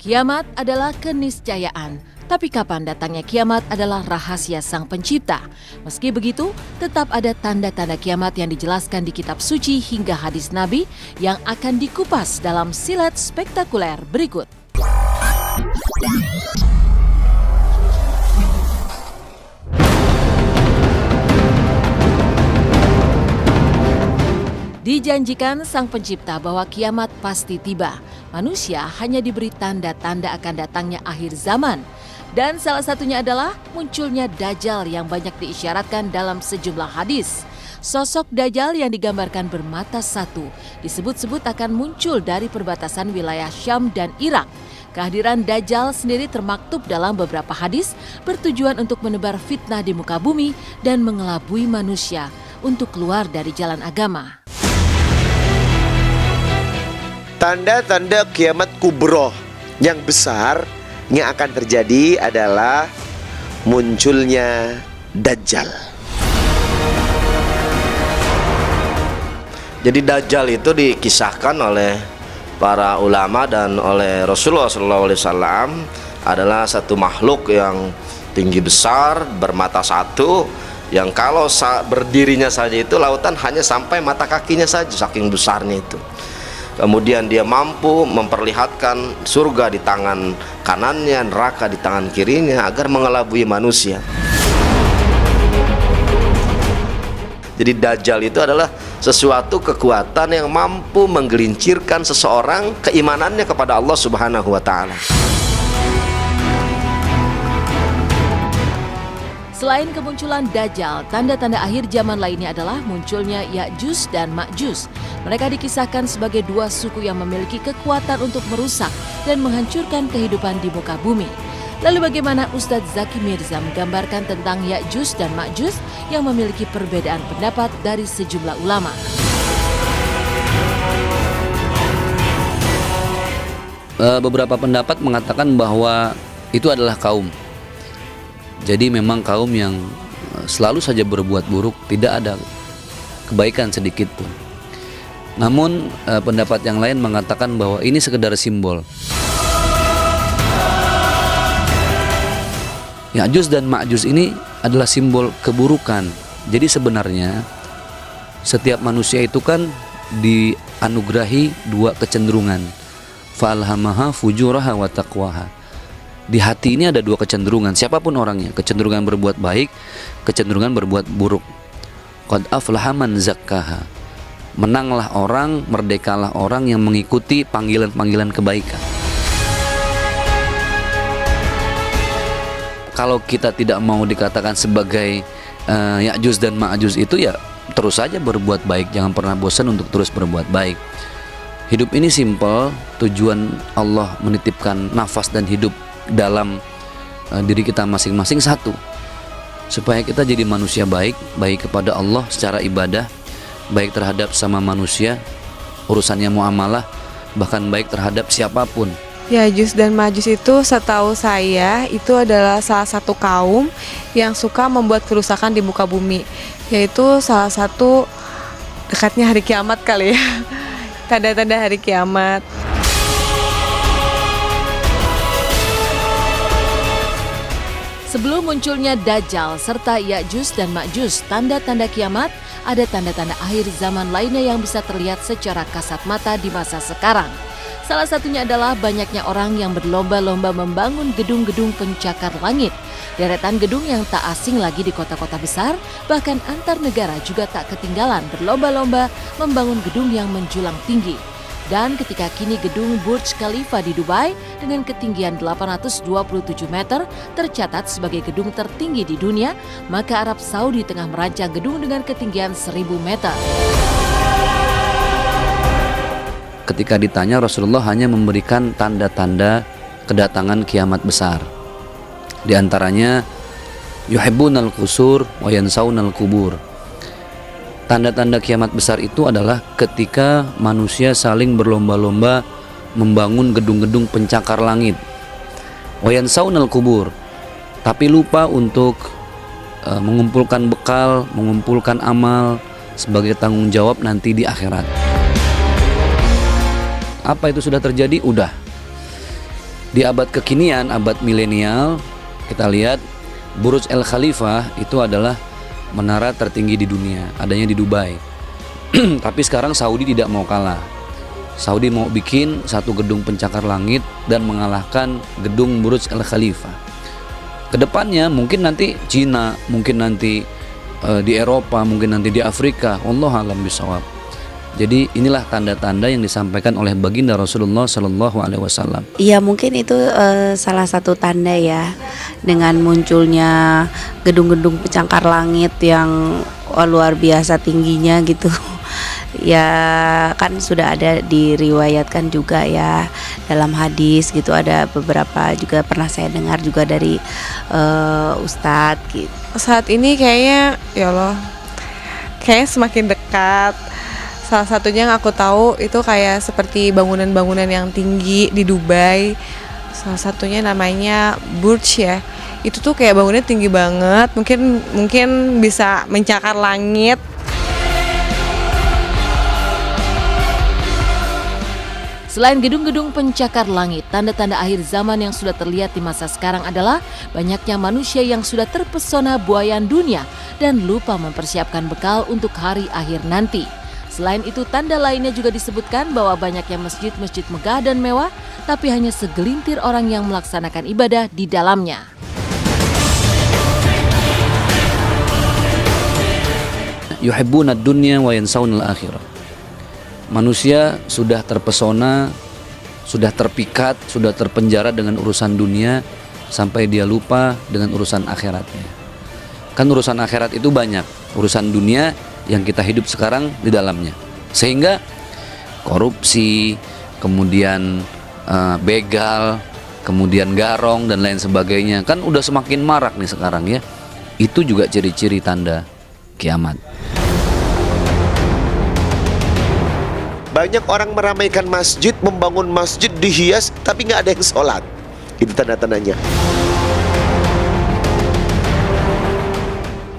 Kiamat adalah keniscayaan, tapi kapan datangnya kiamat adalah rahasia Sang Pencipta. Meski begitu, tetap ada tanda-tanda kiamat yang dijelaskan di kitab suci hingga hadis Nabi yang akan dikupas dalam silet spektakuler berikut. Dijanjikan Sang Pencipta bahwa kiamat pasti tiba. Manusia hanya diberi tanda-tanda akan datangnya akhir zaman. Dan salah satunya adalah munculnya Dajjal yang banyak diisyaratkan dalam sejumlah hadis. Sosok Dajjal yang digambarkan bermata satu disebut-sebut akan muncul dari perbatasan wilayah Syam dan Irak. Kehadiran Dajjal sendiri termaktub dalam beberapa hadis bertujuan untuk menebar fitnah di muka bumi dan mengelabui manusia untuk keluar dari jalan agama. Tanda-tanda kiamat kubroh yang besar yang akan terjadi adalah munculnya Dajjal. Jadi Dajjal itu dikisahkan oleh para ulama dan oleh Rasulullah SAW adalah satu makhluk yang tinggi besar, bermata satu, yang kalau berdirinya saja itu lautan hanya sampai mata kakinya saja, saking besarnya itu. Kemudian dia mampu memperlihatkan surga di tangan kanannya, neraka di tangan kirinya agar mengelabui manusia. Jadi Dajjal itu adalah sesuatu kekuatan yang mampu menggelincirkan seseorang keimanannya kepada Allah Subhanahu wa Ta'ala. Selain kemunculan Dajjal, tanda-tanda akhir zaman lainnya adalah munculnya Ya'juj dan Ma'juj. Mereka dikisahkan sebagai dua suku yang memiliki kekuatan untuk merusak dan menghancurkan kehidupan di muka bumi. Lalu bagaimana Ustadz Zaki Mirza menggambarkan tentang Ya'juj dan Ma'juj yang memiliki perbedaan pendapat dari sejumlah ulama? Beberapa pendapat mengatakan bahwa itu adalah kaum. Jadi memang kaum yang selalu saja berbuat buruk, tidak ada kebaikan sedikit pun. Namun pendapat yang lain mengatakan bahwa ini sekedar simbol. Ya'juj dan Ma'juj ini adalah simbol keburukan. Jadi sebenarnya setiap manusia itu kan dianugerahi dua kecenderungan. Fa'alhamaha fujuraha wa taqwaha. Di hati ini ada dua kecenderungan, siapapun orangnya, kecenderungan berbuat baik, kecenderungan berbuat buruk. Qad aflaha man zakkaha. Menanglah orang, merdekalah orang yang mengikuti panggilan-panggilan kebaikan. Kalau kita tidak mau dikatakan sebagai Ya'juj dan Ma'juj itu, ya terus saja berbuat baik, jangan pernah bosan untuk terus berbuat baik. Hidup ini simpel, tujuan Allah menitipkan nafas dan hidup dalam diri kita masing-masing satu, supaya kita jadi manusia baik, baik kepada Allah secara ibadah, baik terhadap sama manusia, urusannya muamalah, bahkan baik terhadap siapapun. Ya'juj dan Ma'juj itu setahu saya itu adalah salah satu kaum yang suka membuat kerusakan di muka bumi, yaitu salah satu dekatnya hari kiamat kali ya. Tanda-tanda hari kiamat. Sebelum munculnya Dajjal serta Ya'juj dan Ma'juj, tanda-tanda kiamat, ada tanda-tanda akhir zaman lainnya yang bisa terlihat secara kasat mata di masa sekarang. Salah satunya adalah banyaknya orang yang berlomba-lomba membangun gedung-gedung pencakar langit. Deretan gedung yang tak asing lagi di kota-kota besar, bahkan antar negara juga tak ketinggalan berlomba-lomba membangun gedung yang menjulang tinggi. Dan ketika kini gedung Burj Khalifa di Dubai dengan ketinggian 827 meter tercatat sebagai gedung tertinggi di dunia, maka Arab Saudi tengah merancang gedung dengan ketinggian 1000 meter. Ketika ditanya, Rasulullah hanya memberikan tanda-tanda kedatangan kiamat besar. Di antaranya yuhibbunal qusur wa yansaunal kubur. Tanda-tanda kiamat besar itu adalah ketika manusia saling berlomba-lomba membangun gedung-gedung pencakar langit. Wa yansaunal kubur. Tapi lupa untuk mengumpulkan bekal, mengumpulkan amal sebagai tanggung jawab nanti di akhirat. Apa itu sudah terjadi? Udah. Di abad kekinian, abad milenial, kita lihat Burj Al Khalifa itu adalah menara tertinggi di dunia, adanya di Dubai. Tapi sekarang Saudi tidak mau kalah. Saudi mau bikin satu gedung pencakar langit dan mengalahkan gedung Burj Al Khalifa. Kedepannya mungkin nanti Cina, mungkin nanti di Eropa, mungkin nanti di Afrika. Wallahu a'lam bishawab. Jadi inilah tanda-tanda yang disampaikan oleh baginda Rasulullah Sallallahu Alaihi Wasallam. Iya, mungkin itu salah satu tanda ya, dengan munculnya gedung-gedung pencakar langit yang luar biasa tingginya gitu. Ya kan sudah ada diriwayatkan juga ya dalam hadis gitu, ada beberapa juga pernah saya dengar juga dari ustadz gitu. Saat ini kayaknya ya Allah, kayaknya semakin dekat. Salah satunya yang aku tahu itu kayak seperti bangunan-bangunan yang tinggi di Dubai. Salah satunya namanya Burj ya. Itu tuh kayak bangunannya tinggi banget, mungkin bisa mencakar langit. Selain gedung-gedung pencakar langit, tanda-tanda akhir zaman yang sudah terlihat di masa sekarang adalah banyaknya manusia yang sudah terpesona buayan dunia dan lupa mempersiapkan bekal untuk hari akhir nanti. Selain itu, tanda lainnya juga disebutkan bahwa banyaknya masjid-masjid megah dan mewah, tapi hanya segelintir orang yang melaksanakan ibadah di dalamnya. Yuhibbuna ad-dunya wa yansawna al-akhirah. Manusia sudah terpesona, sudah terpikat, sudah terpenjara dengan urusan dunia sampai dia lupa dengan urusan akhiratnya. Kan urusan akhirat itu banyak, urusan dunia yang kita hidup sekarang di dalamnya, sehingga korupsi, kemudian begal, kemudian garong dan lain sebagainya kan udah semakin marak nih sekarang ya. Itu juga ciri-ciri tanda kiamat. Banyak orang meramaikan masjid, membangun masjid, dihias, tapi nggak ada yang sholat. Itu tanda-tandanya.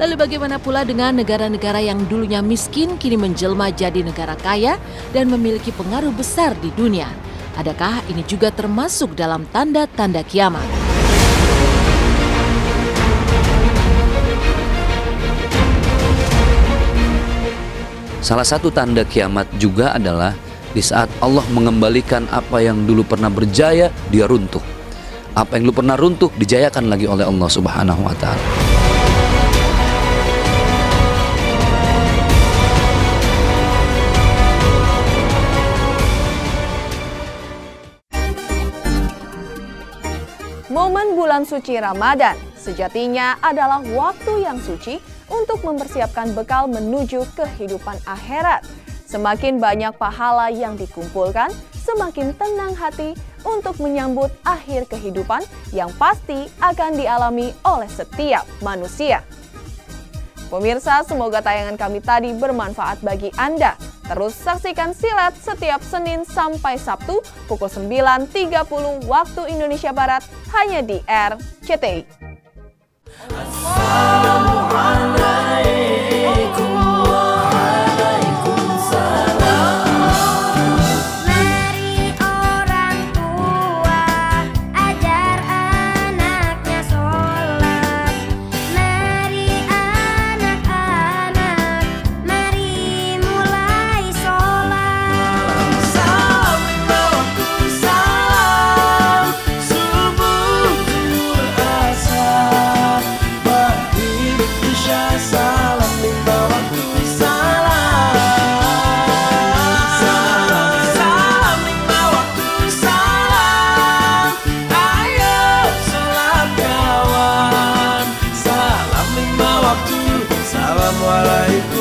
Lalu bagaimana pula dengan negara-negara yang dulunya miskin kini menjelma jadi negara kaya dan memiliki pengaruh besar di dunia? Adakah ini juga termasuk dalam tanda-tanda kiamat? Salah satu tanda kiamat juga adalah di saat Allah mengembalikan apa yang dulu pernah berjaya, dia runtuh. Apa yang dulu pernah runtuh dijayakan lagi oleh Allah Subhanahu wa Ta'ala. Momen bulan suci Ramadan sejatinya adalah waktu yang suci untuk mempersiapkan bekal menuju kehidupan akhirat. Semakin banyak pahala yang dikumpulkan, semakin tenang hati untuk menyambut akhir kehidupan yang pasti akan dialami oleh setiap manusia. Pemirsa, semoga tayangan kami tadi bermanfaat bagi Anda. Terus saksikan Silet setiap Senin sampai Sabtu pukul 9.30 waktu Indonesia Barat hanya di RCTI. Assalamualaikum.